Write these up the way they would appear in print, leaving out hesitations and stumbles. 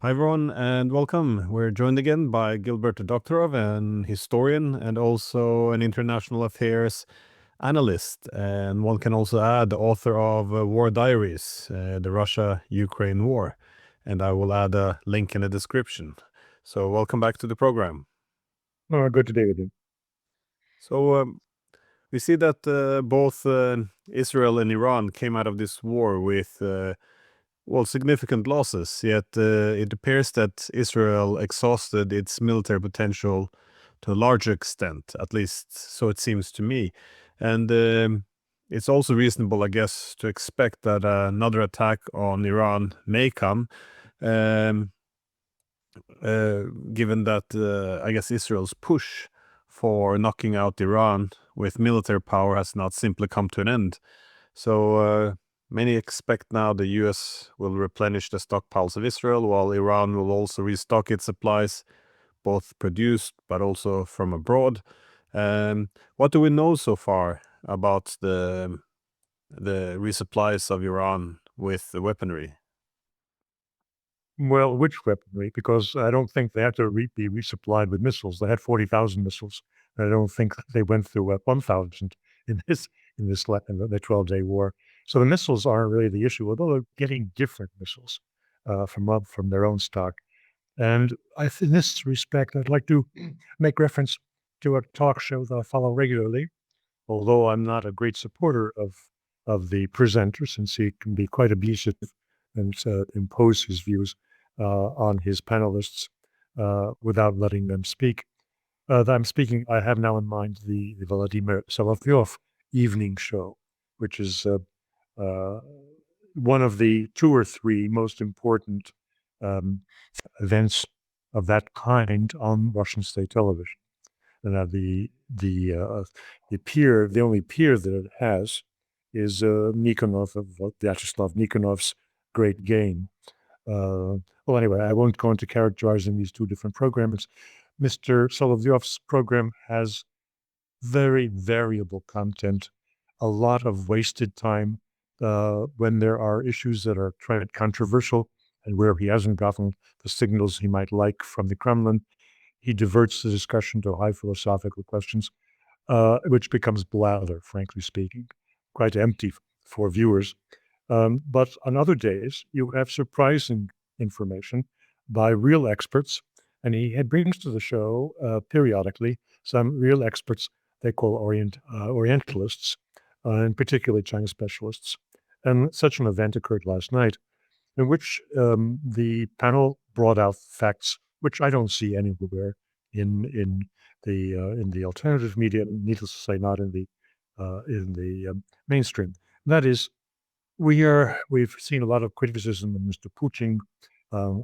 Hi, everyone, and welcome. We're joined again by Gilbert Doctorow, an historian and also an international affairs analyst. And one can also add the author of War Diaries, the Russia-Ukraine War. And I will add a link in the description. So welcome back to the program. Oh, good to be with you. So we see that both Israel and Iran came out of this war with significant losses, yet it appears that Israel exhausted its military potential to a large extent, at least so it seems to me. And it's also reasonable, I guess, to expect that another attack on Iran may come, um, given that, I guess, Israel's push for knocking out Iran with military power has not simply come to an end. So many expect now the US will replenish the stockpiles of Israel, while Iran will also restock its supplies, both produced but also from abroad. What do we know so far about the resupplies of Iran with the weaponry? Well, which weaponry? Because I don't think they had to be resupplied with missiles. They had 40,000 missiles. I don't think they went through 1,000 in this in the 12-day war. So the missiles aren't really the issue, although they're getting different missiles from their own stock. And in this respect, I'd like to make reference to a talk show that I follow regularly, although I'm not a great supporter of the presenter, since he can be quite abusive and impose his views on his panelists without letting them speak. I have now in mind the Vladimir Solovyov evening show, which is uh, one of the two or three most important um, events of that kind on Russian state television. Now, the only peer that it has is Nikonov of Vyacheslav Nikonov's Great Game. Well, anyway, I won't go into characterizing these two different programs. Mr. Solovyov's program has very variable content, a lot of wasted time when there are issues that are quite controversial and where he hasn't gotten the signals he might like from the Kremlin. He diverts the discussion to high philosophical questions, which becomes blather, frankly speaking, quite empty for viewers. But on other days, you have surprising information by real experts, and he brings to the show periodically some real experts they call Orientalists, and particularly China specialists. And such an event occurred last night, in which the panel brought out facts which I don't see anywhere in the alternative media. Needless to say, not in the mainstream. That is, we've seen a lot of criticism of Mr. Putin,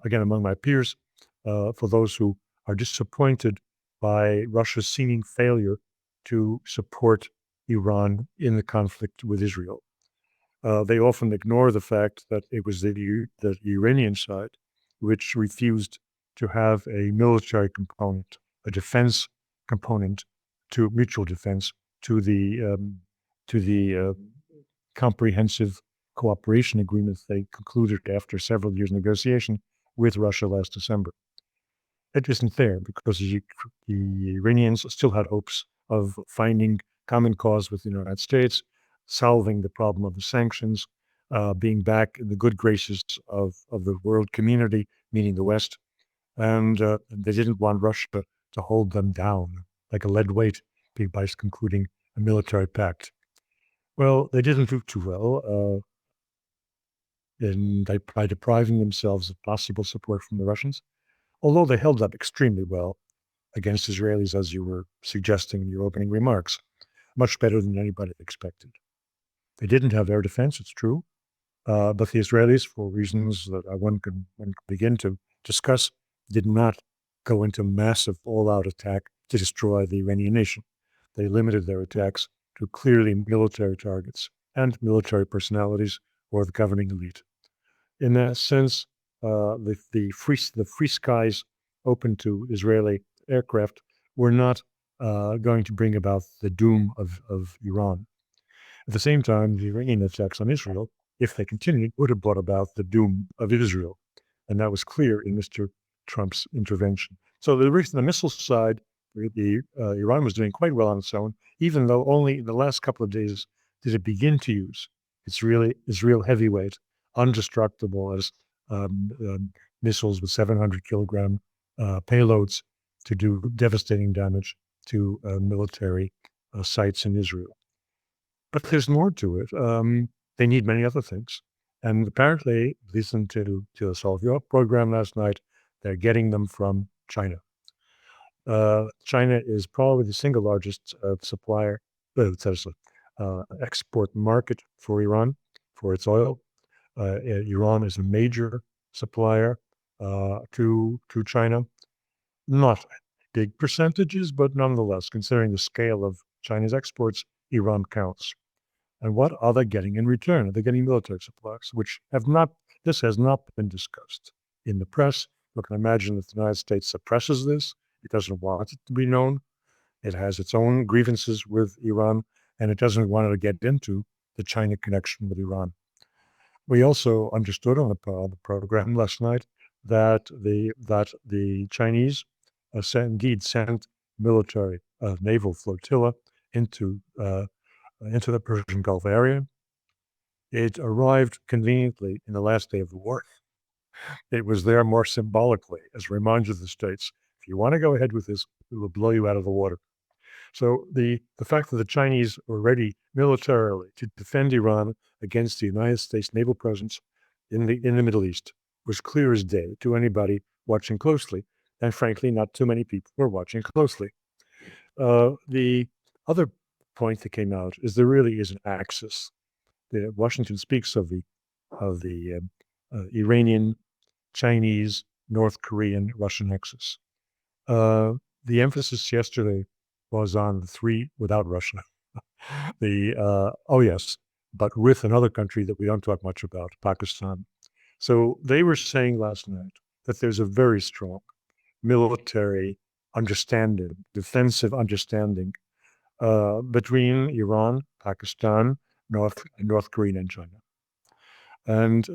again among my peers, for those who are disappointed by Russia's seeming failure to support Iran in the conflict with Israel. They often ignore the fact that it was the Iranian side which refused to have a military component, a defense component to mutual defense to the comprehensive cooperation agreement they concluded after several years of negotiation with Russia last December. It isn't there because the Iranians still had hopes of finding common cause with the United States, solving the problem of the sanctions, being back in the good graces of the world community, meaning the West. And they didn't want Russia to hold them down like a lead weight by concluding a military pact. Well, they didn't do too well by depriving themselves of possible support from the Russians, although they held up extremely well against Israelis, as you were suggesting in your opening remarks, much better than anybody expected. They didn't have air defense, it's true, but the Israelis, for reasons that one could begin to discuss, did not go into massive all-out attack to destroy the Iranian nation. They limited their attacks to clearly military targets and military personalities or the governing elite. In that sense, the free skies open to Israeli aircraft were not going to bring about the doom of Iran. At the same time, the Iranian attacks on Israel, if they continued, would have brought about the doom of Israel. And that was clear in Mr. Trump's intervention. So the missile side, Iran was doing quite well on its own, even though only in the last couple of days did it begin to use its real heavyweight, indestructible as missiles with 700 kilogram payloads to do devastating damage to military sites in Israel. But there's more to it. They need many other things. And apparently, listening to the Solve Your program last night, they're getting them from China. China is probably the single largest supplier, export market for Iran, for its oil. Iran is a major supplier to China. Not big percentages, but nonetheless, considering the scale of China's exports, Iran counts. And what are they getting in return? They're getting military supplies, this has not been discussed in the press. You can imagine that the United States suppresses this. It doesn't want it to be known. It has its own grievances with Iran, and it doesn't want to get into the China connection with Iran. We also understood on the program last night that the Chinese indeed sent military naval flotilla into the Persian Gulf area. It arrived conveniently in the last day of the war. It was there more symbolically as a reminder to the states, if you want to go ahead with this, we will blow you out of the water. So the fact that the Chinese were ready militarily to defend Iran against the United States naval presence in the Middle East was clear as day to anybody watching closely. And frankly, not too many people were watching closely. The other point that came out is there really is an axis. Washington speaks of the Iranian, Chinese, North Korean, Russian axis. The emphasis yesterday was on the three without Russia. Yes, but with another country that we don't talk much about, Pakistan. So they were saying last night that there's a very strong military understanding, defensive understanding between Iran, Pakistan, North Korea, and China. And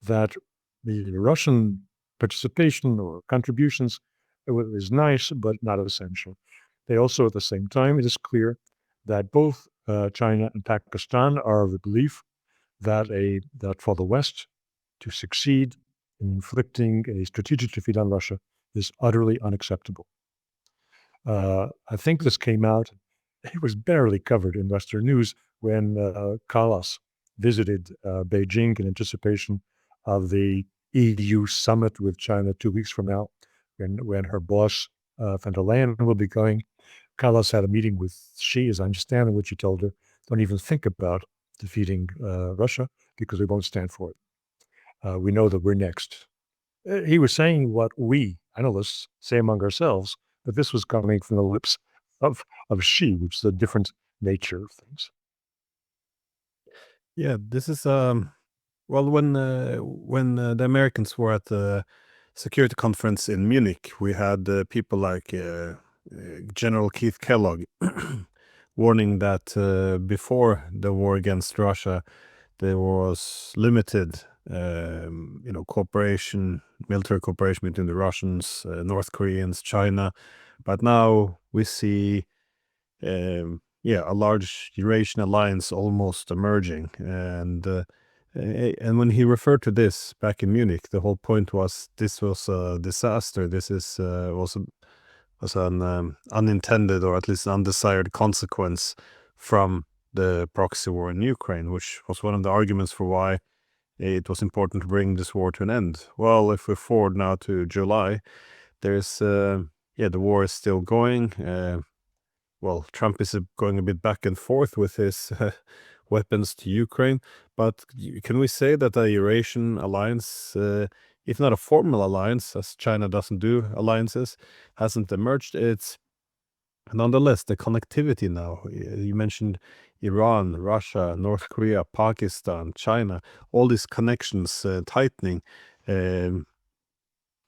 that the Russian participation or contributions is nice, but not essential. They also, at the same time, it is clear that both China and Pakistan are of the belief that for the West to succeed in inflicting a strategic defeat on Russia is utterly unacceptable. I think this came out, it was barely covered in Western news when Kallas visited Beijing in anticipation of the EU summit with China 2 weeks from now, when her boss, von der Leyen, will be going. Kallas had a meeting with Xi, as I understand, in which he told her, don't even think about defeating Russia because we won't stand for it. We know that we're next. He was saying what we, analysts, say among ourselves, but this was coming from the lips of Xi, which is a different nature of things. Yeah, this is well, when the Americans were at the security conference in Munich, we had people like General Keith Kellogg warning that before the war against Russia, there was limited, cooperation, military cooperation between the Russians, North Koreans, China, but now we see, a large Eurasian alliance almost emerging, and when he referred to this back in Munich, the whole point was this was a disaster. This was an unintended or at least undesired consequence from the proxy war in Ukraine, which was one of the arguments for why it was important to bring this war to an end. Well, if we forward now to July, there's the war is still going. Trump is going a bit back and forth with his weapons to Ukraine, but can we say that the Eurasian alliance, if not a formal alliance, as China doesn't do alliances, hasn't emerged? It's nonetheless the connectivity now. You mentioned Iran, Russia, North Korea, Pakistan, China, all these connections tightening.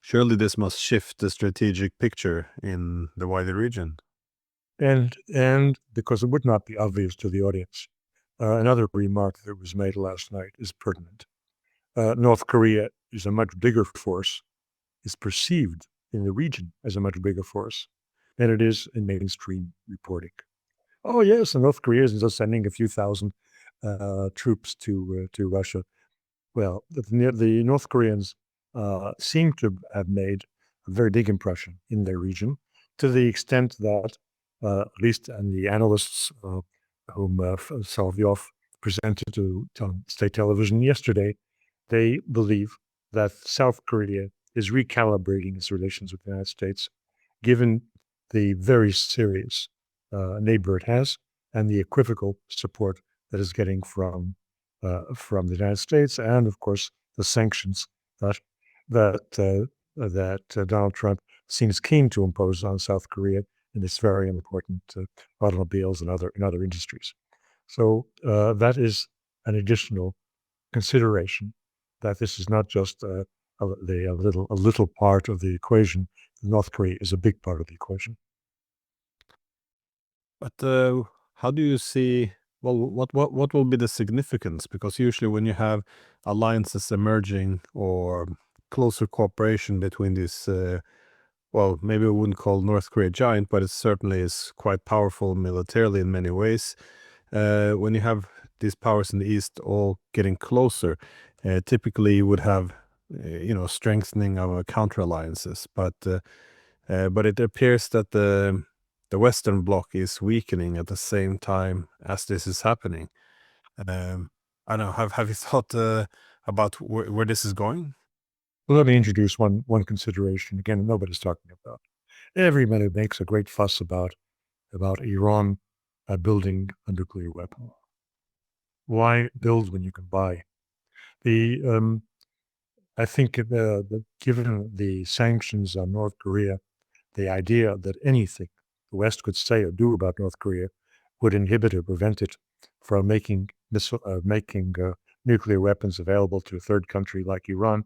Surely this must shift the strategic picture in the wider region. And because it would not be obvious to the audience, another remark that was made last night is pertinent. North Korea is a much bigger force, is perceived in the region as a much bigger force than it is in mainstream reporting. Oh yes, the North Koreans are just sending a few thousand troops to Russia. Well, the North Koreans seem to have made a very big impression in their region, to the extent that, at least and the analysts whom Solovyov presented on state television yesterday, they believe that South Korea is recalibrating its relations with the United States, given the very serious neighbor it has and the equivocal support that is getting from the United States, and of course the sanctions that Donald Trump seems keen to impose on South Korea in its very important automobiles and other industries. So that is an additional consideration, that this is not just a little part of the equation. North Korea is a big part of the equation. But how do you see? Well, what will be the significance? Because usually when you have alliances emerging or closer cooperation between these, well, maybe we wouldn't call North Korea giant, but it certainly is quite powerful militarily in many ways. When you have these powers in the East all getting closer, typically you would have, strengthening of counter alliances. But it appears that the Western Bloc is weakening at the same time as this is happening. I don't know. Have you thought about where this is going? Well, let me introduce one consideration. Again, nobody's talking about. Everybody makes a great fuss about Iran building a nuclear weapon. Why build when you can buy? I think given the sanctions on North Korea, the idea that anything the West could say or do about North Korea would inhibit or prevent it from making nuclear weapons available to a third country like Iran,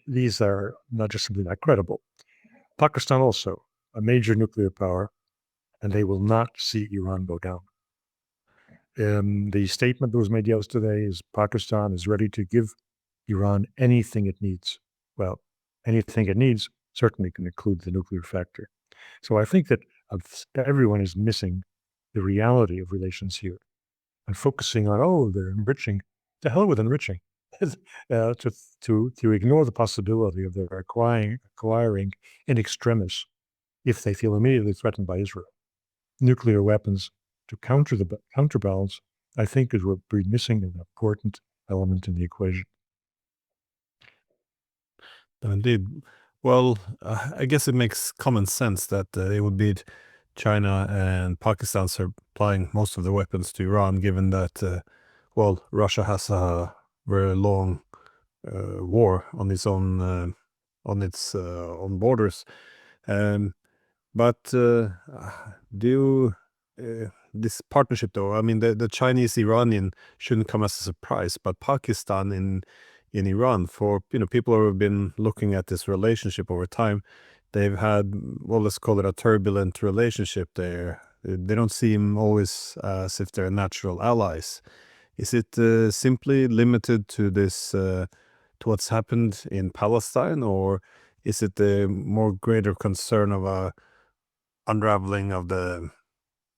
these are not just simply not credible. Pakistan also, a major nuclear power, and they will not see Iran go down. The statement that was made yesterday is Pakistan is ready to give Iran anything it needs. Well, anything it needs certainly can include the nuclear factor. So I think that everyone is missing the reality of relations here and focusing on, oh, they're enriching. The hell with enriching. To ignore the possibility of their acquiring in extremis, if they feel immediately threatened by Israel, nuclear weapons to counterbalance, I think is what we're missing an important element in the equation. Indeed. Well, I guess it makes common sense that it would be China and Pakistan supplying most of the weapons to Iran, given that, well, Russia has a very long war on its own borders. Um, but this partnership, though, I mean, the Chinese Iranian shouldn't come as a surprise, but Pakistan in Iran, for people who have been looking at this relationship over time, they've had, well, let's call it a turbulent relationship there. They don't seem always as if they're natural allies. Is it simply limited to this, to what's happened in Palestine, or is it the more greater concern of a unraveling of the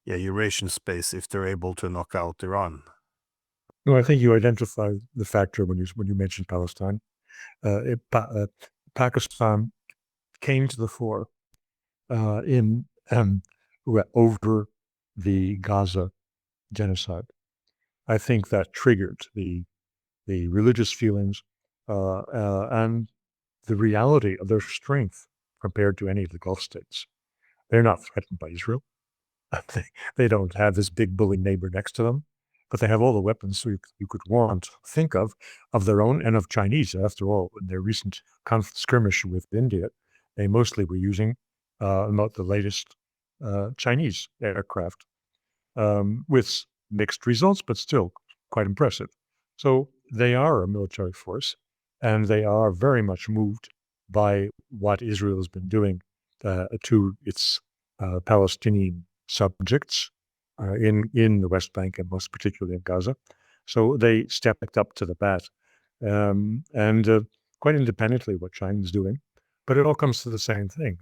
Eurasian space if they're able to knock out Iran? No, I think you identified the factor when you mentioned Palestine. Pakistan came to the fore in over the Gaza genocide. I think that triggered the religious feelings and the reality of their strength compared to any of the Gulf states. They're not threatened by Israel. They don't have this big bully neighbor next to them, but they have all the weapons you could think of their own and of Chinese. After all, in their recent skirmish with India, they mostly were using not the latest Chinese aircraft with mixed results, but still quite impressive. So they are a military force, and they are very much moved by what Israel has been doing to its Palestinian subjects in the West Bank and most particularly in Gaza. So they stepped up to the bat. And quite independently what China is doing, but it all comes to the same thing.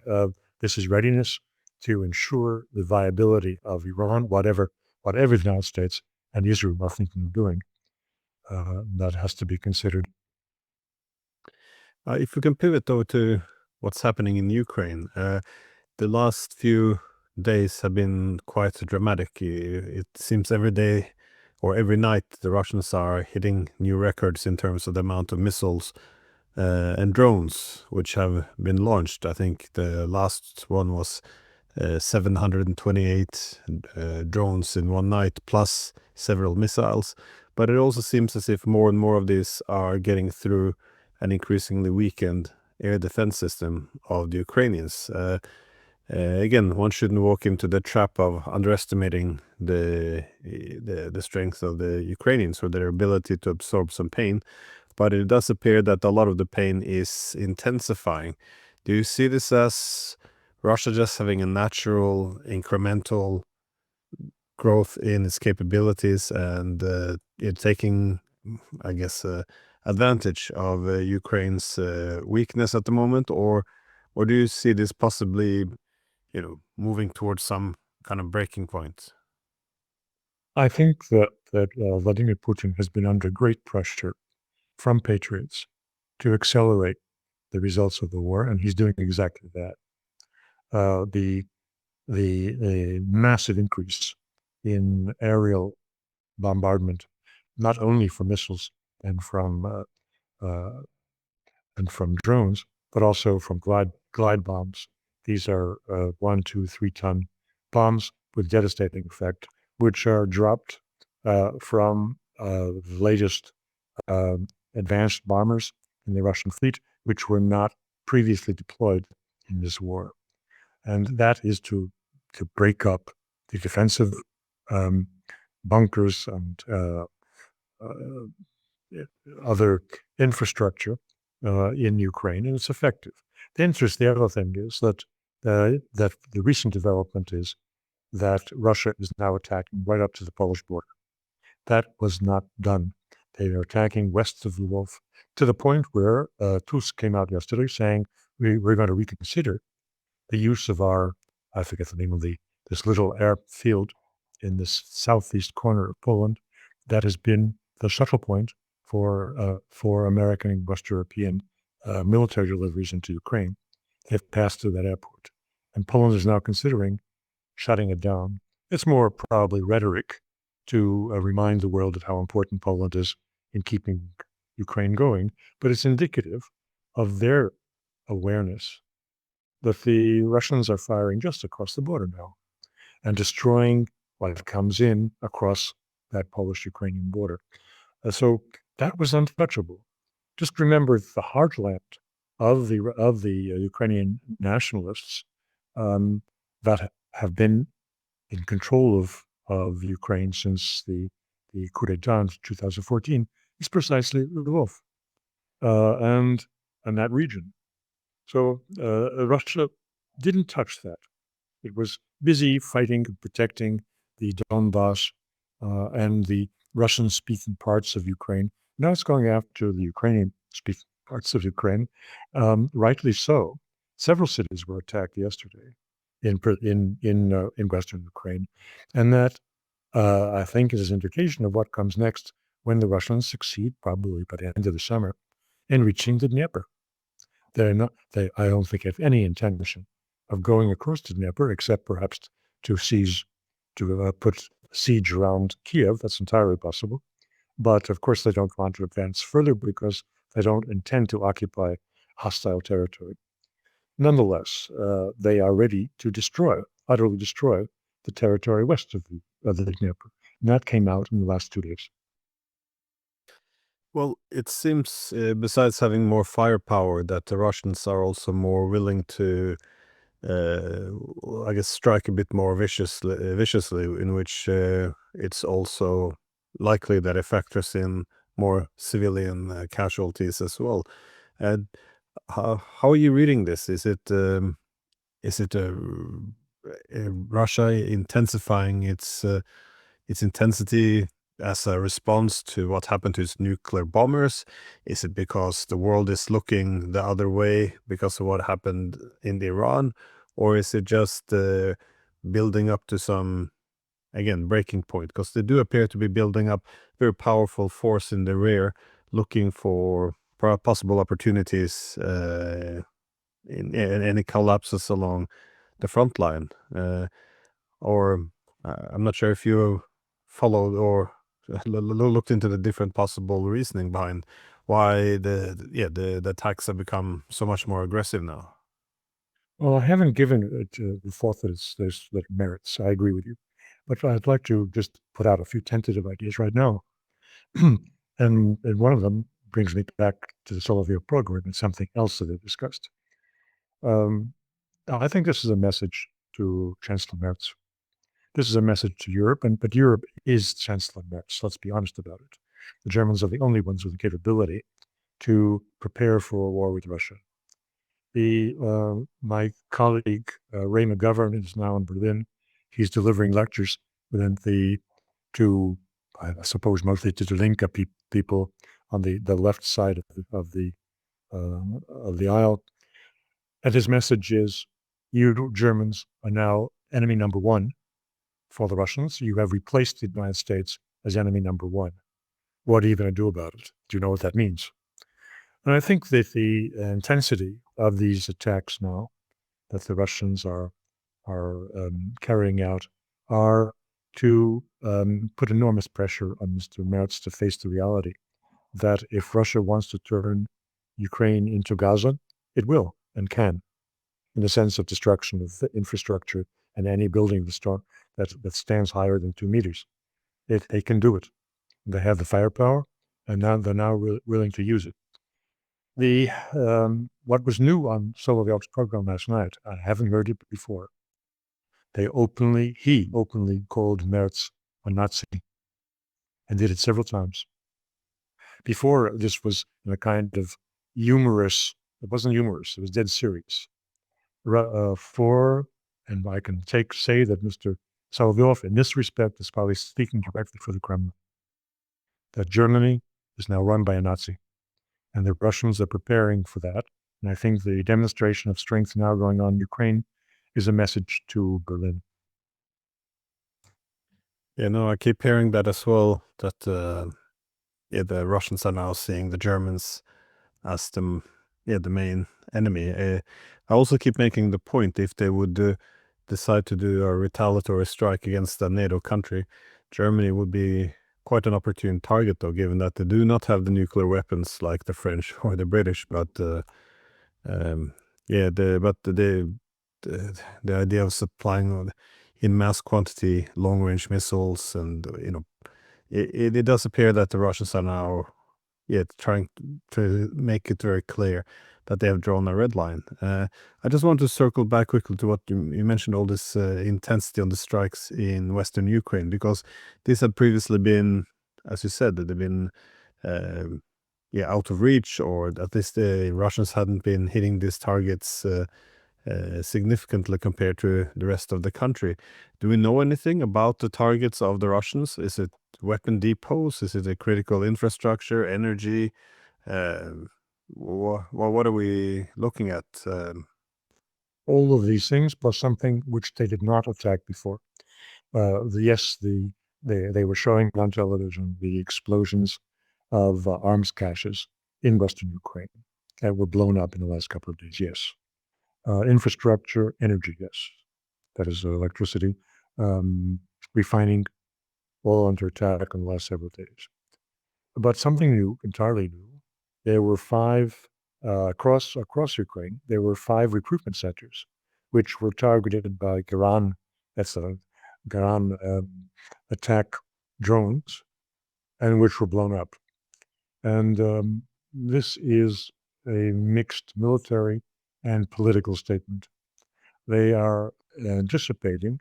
This is readiness to ensure the viability of Iran, whatever the United States and Israel are thinking of doing. That has to be considered. If we can pivot though to what's happening in Ukraine, the last few days have been quite dramatic. It seems every day or every night the Russians are hitting new records in terms of the amount of missiles and drones which have been launched. I think the last one was 728 drones in one night, plus several missiles. But it also seems as if more and more of these are getting through an increasingly weakened air defense system of the Ukrainians. Again, one shouldn't walk into the trap of underestimating the strength of the Ukrainians or their ability to absorb some pain, but it does appear that a lot of the pain is intensifying. Do you see this as Russia just having a natural incremental growth in its capabilities and it taking, I guess, advantage of Ukraine's weakness at the moment, or do you see this possibly, moving towards some kind of breaking point? I think that Vladimir Putin has been under great pressure from patriots to accelerate the results of the war, and he's doing exactly that. The massive increase in aerial bombardment, not only from missiles and from drones, but also from glide bombs. These are 1, 2, 3-ton bombs with devastating effect, which are dropped from the latest advanced bombers in the Russian fleet, which were not previously deployed in this war. And that is to break up the defensive bunkers and other infrastructure in Ukraine, and it's effective. The other thing is that the recent development is that Russia is now attacking right up to the Polish border. That was not done. They are attacking west of Lvov to the point where Tusk came out yesterday saying we're going to reconsider the use of our, I forget the name of this little airfield in this southeast corner of Poland that has been the shuttle point for American and West European military deliveries into Ukraine. They've passed through that airport, and Poland is now considering shutting it down. It's more probably rhetoric to remind the world of how important Poland is in keeping Ukraine going, but it's indicative of their awareness that the Russians are firing just across the border now and destroying what comes in across that Polish-Ukrainian border. So that was untouchable. Just remember the heartland of the Ukrainian nationalists that have been in control of Ukraine since the coup d'état in 2014 is precisely Lvov and that region. So Russia didn't touch that. It was busy fighting and protecting the Donbass and the Russian-speaking parts of Ukraine. Now it's going after the Ukrainian-speaking parts of Ukraine. Rightly so. Several cities were attacked yesterday in Western Ukraine, and that I think is an indication of what comes next when the Russians succeed, probably by the end of the summer, in reaching the Dnieper. I don't think have any intention of going across the Dnieper, except perhaps to put siege around Kiev. That's entirely possible. But of course, they don't want to advance further because they don't intend to occupy hostile territory. Nonetheless, they are ready to utterly destroy the territory west of the Dnieper. And that came out in the last 2 days. Well, it seems, besides having more firepower, that the Russians are also more willing to, I guess, strike a bit more viciously, in which it's also likely that it factors in more civilian casualties as well. And how are you reading this? Is it Russia intensifying its intensity as a response to what happened to its nuclear bombers? Is it because the world is looking the other way because of what happened in Iran? Or is it just building up to some, again, breaking point? Because they do appear to be building up very powerful force in the rear, looking for possible opportunities in any collapses along the front line. Or I'm not sure if you followed or looked into the different possible reasoning behind why the attacks have become so much more aggressive now. Well, I haven't given it the thought that that it merits. I agree with you. But I'd like to just put out a few tentative ideas right now. and one of them brings me back to the Soloviev program and something else that they discussed. I think this is a message to Chancellor Merz. This is a message to Europe, but Europe is Chancellor Merz. Let's be honest about it. The Germans are the only ones with the capability to prepare for a war with Russia. My colleague Ray McGovern is now in Berlin. He's delivering lectures to, I suppose, mostly to the Linke people on the left side of the aisle. And his message is, you Germans are now enemy number one for the Russians. You have replaced the United States as enemy number one. What are you going to do about it? Do you know what that means? And I think that the intensity of these attacks now that the Russians are carrying out are to put enormous pressure on Mr. Merz to face the reality that if Russia wants to turn Ukraine into Gaza, it will and can, in the sense of destruction of the infrastructure and any building that stands higher than 2 meters. They can do it. They have the firepower, and now they're willing to use it. What was new on Solovyov's program last night, I haven't heard it before. He openly called Merz a Nazi and did it several times. Before, this was in a kind of humorous, it wasn't humorous, it was dead serious. And I can say that Mr. Solovyov, in this respect, is probably speaking directly for the Kremlin. That Germany is now run by a Nazi, and the Russians are preparing for that. And I think the demonstration of strength now going on in Ukraine is a message to Berlin. Yeah, no, I keep hearing that as well, that the Russians are now seeing the Germans as the main enemy. I also keep making the point, if they would decide to do a retaliatory strike against a NATO country, Germany would be quite an opportune target, though, given that they do not have the nuclear weapons like the French or the British. But the idea of supplying in mass quantity long-range missiles, and it does appear that the Russians are now trying to make it very clear that they have drawn a red line. I just want to circle back quickly to what you mentioned, all this intensity on the strikes in Western Ukraine, because these had previously been, as you said, that they've been out of reach, or at least the Russians hadn't been hitting these targets significantly compared to the rest of the country. Do we know anything about the targets of the Russians? Is it weapon depots? Is it a critical infrastructure, energy? What are we looking at? All of these things, plus something which they did not attack before. They were showing on television the explosions of arms caches in Western Ukraine that were blown up in the last couple of days. Yes. Infrastructure, energy, yes. That is electricity, refining, all under attack in the last several days. But something new, entirely new, there were 5, across Ukraine, there were 5 recruitment centers, which were targeted by Garan attack drones, and which were blown up. And this is a mixed military and political statement. They are anticipating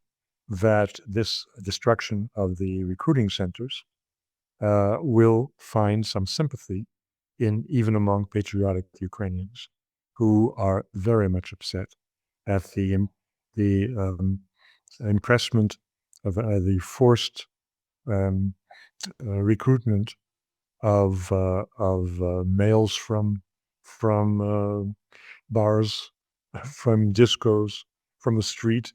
that this destruction of the recruiting centers will find some sympathy even among patriotic Ukrainians, who are very much upset at the impressment of the forced recruitment of males from bars, from discos, from the street,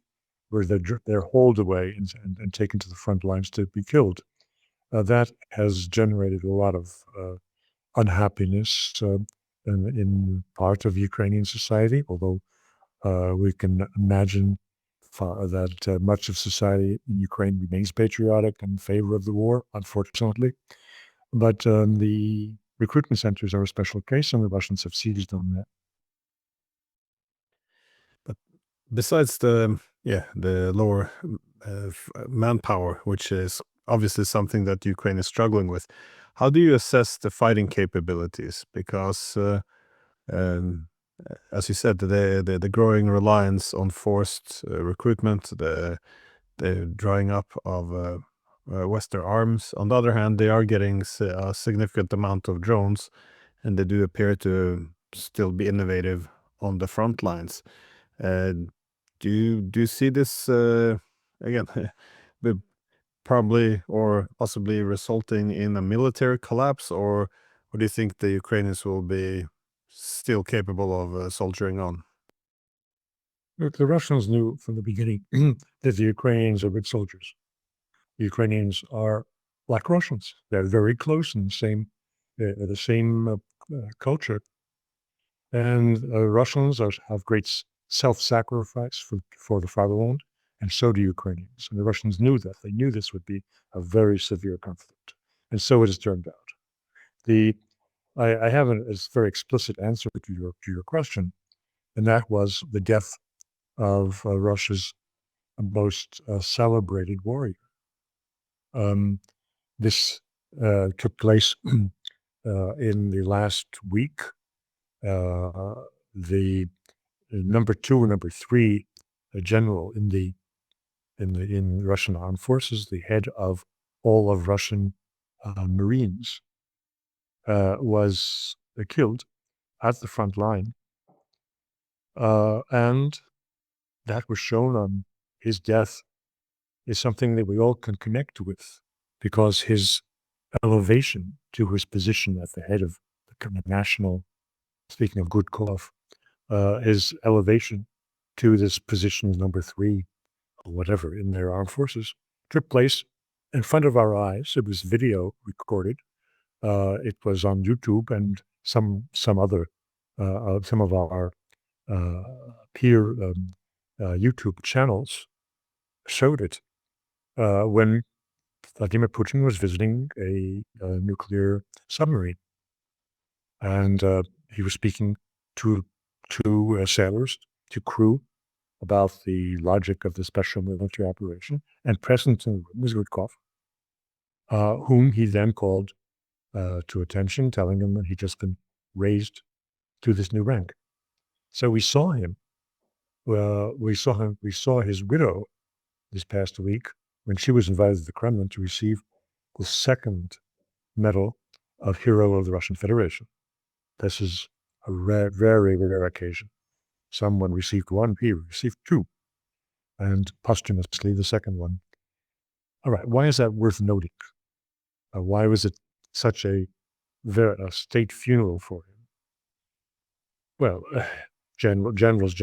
where they're hauled away and taken to the front lines to be killed. That has generated a lot of unhappiness in part of Ukrainian society, although we can imagine that much of society in Ukraine remains patriotic and in favor of the war, unfortunately. But the recruitment centers are a special case, and the Russians have seized on that. But besides the lower manpower, which is obviously something that Ukraine is struggling with, how do you assess the fighting capabilities? Because as you said, the growing reliance on forced recruitment, the drying up of Western arms. On the other hand, they are getting a significant amount of drones, and they do appear to still be innovative on the front lines. Do you see this again, probably or possibly resulting in a military collapse, or do you think the Ukrainians will be still capable of soldiering on? Look, the Russians knew from the beginning that the Ukrainians are good soldiers. The Ukrainians are like Russians. They're very close in the same culture. And Russians have great self-sacrifice for the fatherland, and so do Ukrainians. And the Russians knew that. They knew this would be a very severe conflict. And so it has turned out. I have a very explicit answer to your question, and that was the death of Russia's most celebrated warrior. This took place in the last week. The number 2 or number 3 general in the Russian armed forces, the head of all of Russian Marines, was killed at the front line, and that was shown on his death is something that we all can connect with, because his elevation to his position at the head of the national, speaking of good cause, his elevation to this position number 3 or whatever in their armed forces took place in front of our eyes. It was video recorded. It was on YouTube, and some of our peer YouTube channels showed it when Vladimir Putin was visiting a nuclear submarine, and he was speaking to sailors, to crew, about the logic of the special military operation, and present in the room was Gutkov, whom he then called to attention, telling him that he'd just been raised to this new rank. So we saw him. We saw his widow this past week when she was invited to the Kremlin to receive the 2nd medal of Hero of the Russian Federation. This is a very rare occasion. Someone received 1, he received 2, and posthumously the 2nd one. All right, why is that worth noting? Why was it such a state funeral for him? Well, generals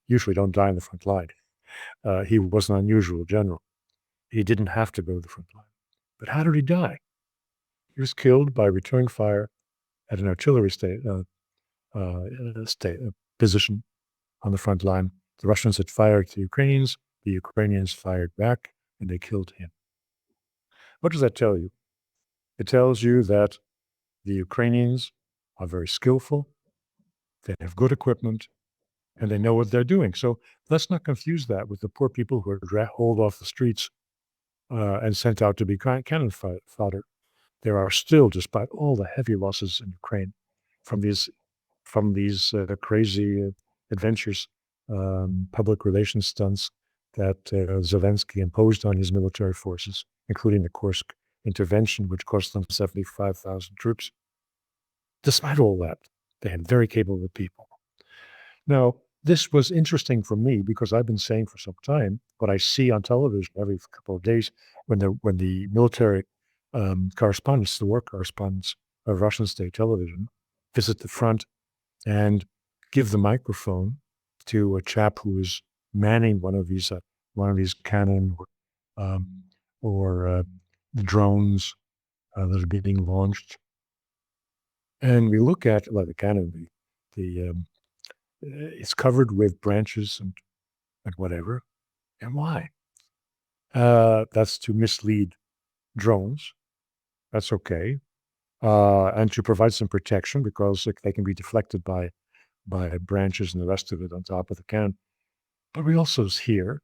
usually don't die in the front line. He was an unusual general. He didn't have to go to the front line. But how did he die? He was killed by returning fire at an artillery position on the front line. The Russians had fired to the Ukrainians. The Ukrainians fired back, and they killed him. What does that tell you? It tells you that the Ukrainians are very skillful, they have good equipment, and they know what they're doing. So let's not confuse that with the poor people who are hauled off the streets and sent out to be cannon fodder. There are still, despite all the heavy losses in Ukraine from these crazy adventures, public relations stunts that Zelensky imposed on his military forces, including the Kursk intervention, which cost them 75,000 troops. Despite all that, they had very capable people. Now, this was interesting for me because I've been saying for some time what I see on television every couple of days when the military correspondents, the war correspondents of Russian state television, visit the front and give the microphone to a chap who is manning one of these cannon or drones that are being launched. And we look at the cannon. It's covered with branches and whatever. And why? That's to mislead drones. That's okay. And to provide some protection because they can be deflected by branches and the rest of it on top of the cannon. But we also hear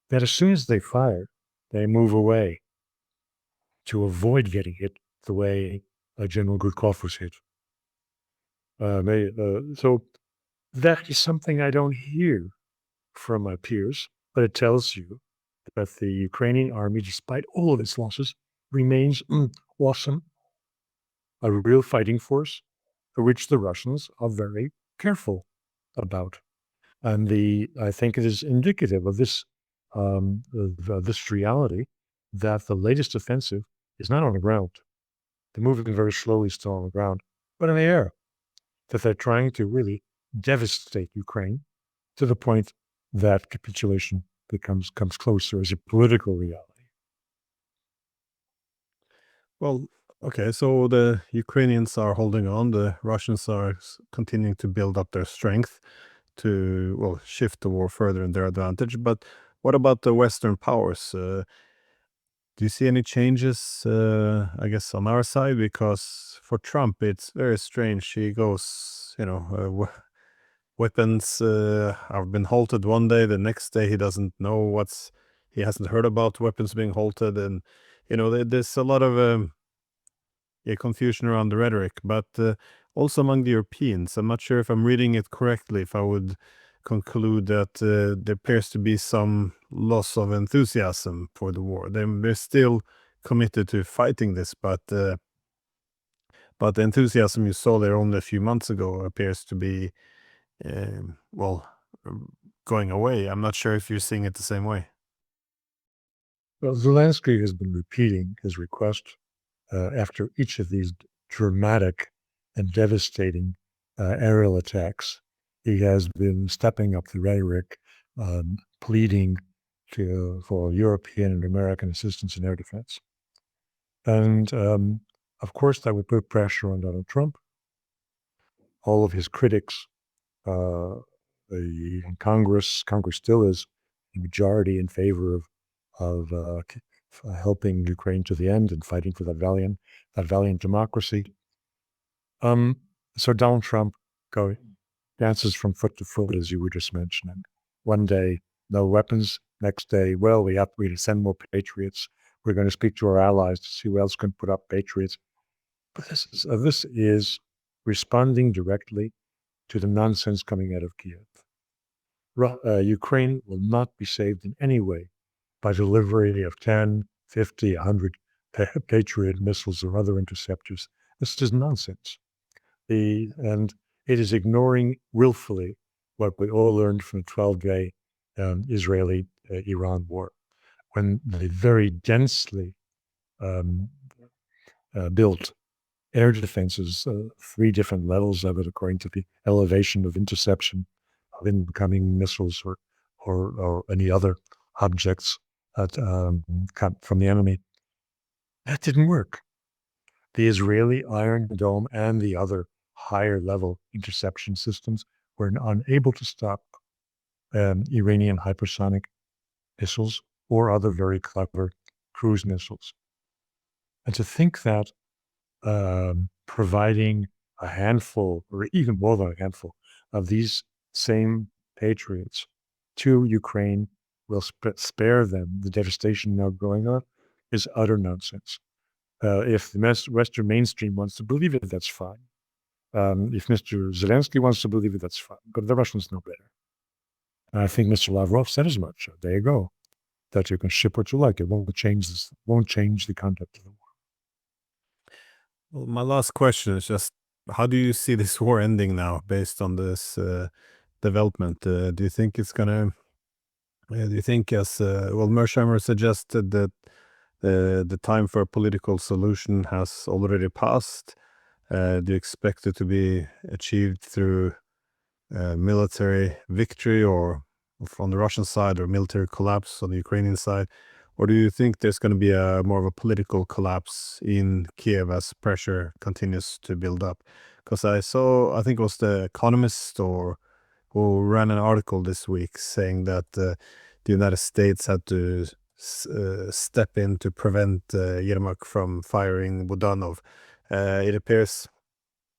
that as soon as they fire, they move away to avoid getting hit the way General Gudkov was hit. So that is something I don't hear from my peers, but it tells you that the Ukrainian army, despite all of its losses, remains awesome, a real fighting force, for which the Russians are very careful about. And I think it is indicative of this reality that the latest offensive is not on the ground. They're moving very slowly still on the ground, but in the air. That they're trying to really devastate Ukraine to the point that capitulation comes closer as a political reality. Well, okay, so the Ukrainians are holding on. The Russians are continuing to build up their strength to, well, shift the war further in their advantage. But what about the Western powers? Do you see any changes, I guess, on our side? Because for Trump, it's very strange. He goes, weapons have been halted one day. The next day, he doesn't know he hasn't heard about weapons being halted. And, there's a lot of confusion around the rhetoric, but also among the Europeans. I'm not sure if I'm reading it correctly, if I would conclude that there appears to be some loss of enthusiasm for the war. They're still committed to fighting this, but the enthusiasm you saw there only a few months ago appears to be, going away. I'm not sure if you're seeing it the same way. Well, Zelensky has been repeating his request after each of these dramatic and devastating aerial attacks. He has been stepping up the rhetoric, pleading for European and American assistance in air defense. And of course, that would put pressure on Donald Trump. All of his critics, in Congress still is a majority in favor of helping Ukraine to the end and fighting for that valiant democracy. So Donald Trump dances from foot to foot, as you were just mentioning. One day, no weapons. Next day, well, we have to send more patriots. We're going to speak to our allies to see who else can put up patriots. But this is responding directly to the nonsense coming out of Kiev. Ukraine will not be saved in any way by delivery of 10, 50, 100 Patriot missiles or other interceptors. This is nonsense. And it is ignoring willfully what we all learned from the 12-day Israeli-Iran war, when the very densely built air defenses, 3 different levels of it, according to the elevation of interception of incoming missiles or any other objects from the enemy. That didn't work. The Israeli Iron Dome and the other higher level interception systems were unable to stop Iranian hypersonic missiles or other very clever cruise missiles. And to think that providing a handful or even more than a handful of these same Patriots to Ukraine will spare them the devastation now going on is utter nonsense. If the Western mainstream wants to believe it, that's fine. If Mr. Zelensky wants to believe it, that's fine. But the Russians know better. And I think Mr. Lavrov said as much. There you go. That you can ship what you like. It won't change the conduct of the war. Well, my last question is just, how do you see this war ending now based on this development? Do you think it's going to, do you think as, Mersheimer suggested that the time for a political solution has already passed. Do you expect it to be achieved through military victory or from the Russian side, or military collapse on the Ukrainian side? Or do you think there's going to be more of a political collapse in Kiev as pressure continues to build up? Because I think it was The Economist who ran an article this week saying that the United States had to step in to prevent Yermak from firing Budanov. It appears,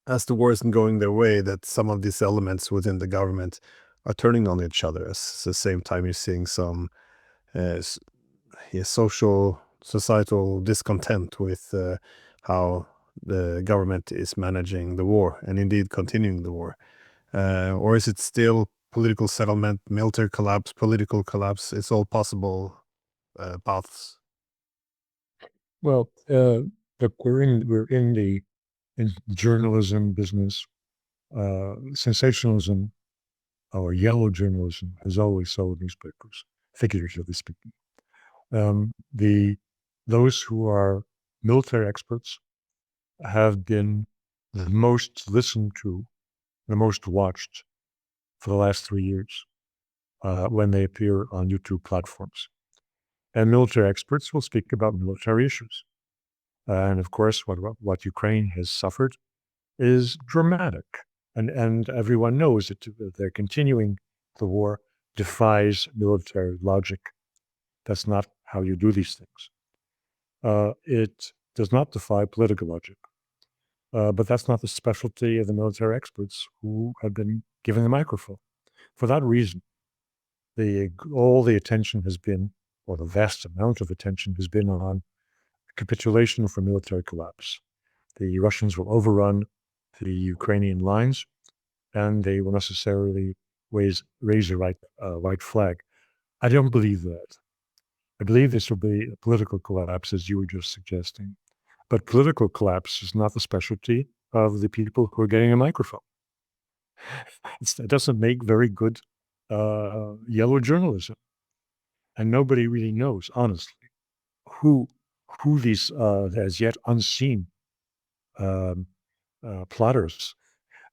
as the war isn't going their way, that some of these elements within the government are turning on each other. At the same time, you're seeing some societal discontent with how the government is managing the war and indeed continuing the war. Or is it still political settlement, military collapse, political collapse? It's all possible paths. Well, look, we're in the journalism business. Sensationalism or yellow journalism has always sold newspapers, figuratively speaking. Those who are military experts have been the most listened to, the most watched for the last 3 years when they appear on YouTube platforms. And military experts will speak about military issues. And of course, what Ukraine has suffered is dramatic. And everyone knows that they're continuing the war defies military logic. That's not how you do these things. It does not defy political logic. But that's not the specialty of the military experts who have been given the microphone. For that reason, all the attention has been, or the vast amount of attention has been on capitulation for military collapse. The Russians will overrun the Ukrainian lines, and they will necessarily raise a white flag. I don't believe that. I believe this will be a political collapse, as you were just suggesting. But political collapse is not the specialty of the people who are getting a microphone. It doesn't make very good yellow journalism. And nobody really knows, honestly, who these as yet unseen plotters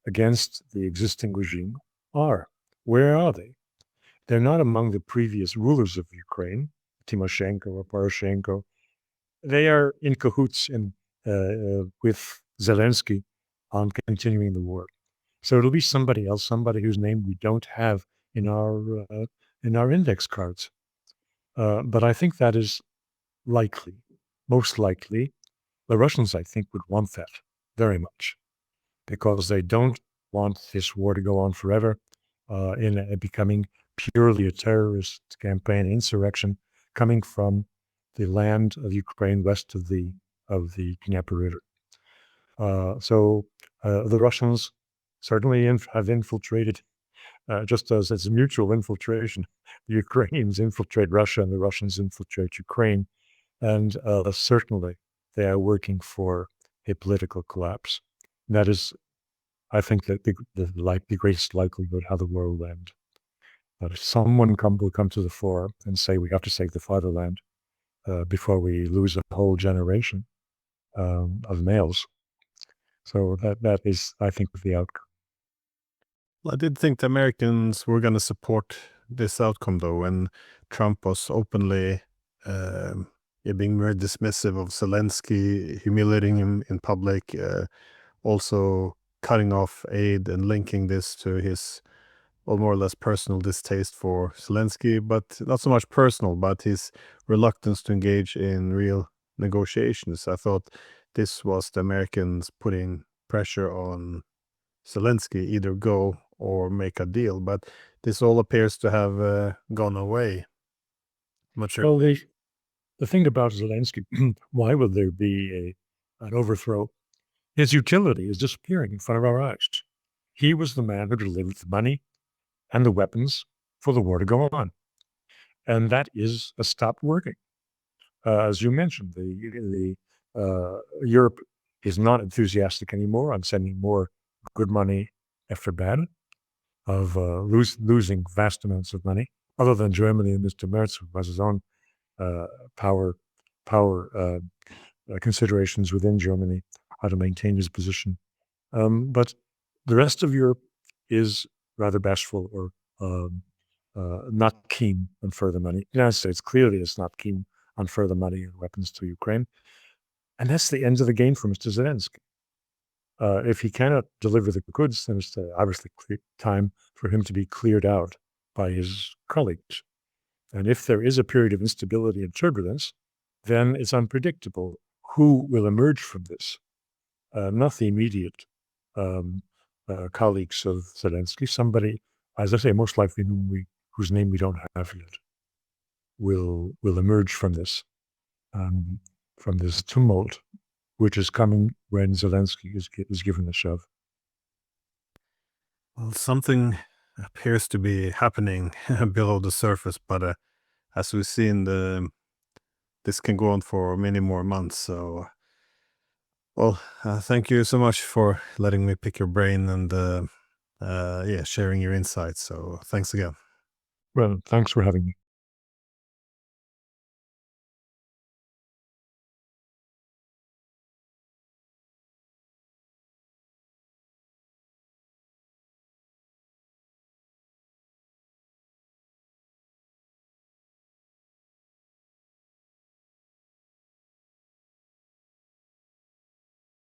against the existing regime are. Where are they? They're not among the previous rulers of Ukraine, Timoshenko or Poroshenko. They are in cahoots with Zelensky on continuing the war. So it'll be somebody else, somebody whose name we don't have in our index cards. But I think that is likely, most likely. The Russians, I think, would want that very much because they don't want this war to go on forever in becoming purely a terrorist campaign, insurrection coming from the land of Ukraine west of the Dnieper River. So the Russians certainly have infiltrated, just as it's a mutual infiltration. The Ukrainians infiltrate Russia and the Russians infiltrate Ukraine. And certainly they are working for a political collapse. And that is, I think, that the greatest likelihood how the war will end. But if someone will come to the fore and say we have to save the fatherland before we lose a whole generation of males. So that is, I think, the outcome. Well, I did think the Americans were going to support this outcome, though, when Trump was openly being very dismissive of Zelensky, humiliating him in public, also cutting off aid and linking this to his, well, more or less personal distaste for Zelensky, but not so much personal, but his reluctance to engage in real negotiations. I thought this was the Americans putting pressure on Zelensky, either go or make a deal, but this all appears to have gone away. I'm not sure. Well, the thing about Zelensky, why would there be an overthrow? His utility is disappearing in front of our eyes. He was the man who delivered the money and the weapons for the war to go on. And that is stopped working. As you mentioned, Europe is not enthusiastic anymore on sending more good money after bad, of losing vast amounts of money, other than Germany and Mr. Merz, who has his own power power considerations within Germany, how to maintain his position. But the rest of Europe is rather bashful or not keen on further money. The United States clearly is not keen on further money and weapons to Ukraine. And that's the end of the game for Mr. Zelensky. If he cannot deliver the goods, then it's obviously time for him to be cleared out by his colleagues. And if there is a period of instability and turbulence, then it's unpredictable who will emerge from this. Not the immediate colleagues of Zelensky. Somebody, as I say, most likely whose name we don't have yet, will emerge from this tumult, which is coming when Zelensky is given the shove. Well, something appears to be happening below the surface, but as we've seen, this can go on for many more months. So, well, thank you so much for letting me pick your brain and sharing your insights. So, thanks again. Well, thanks for having me.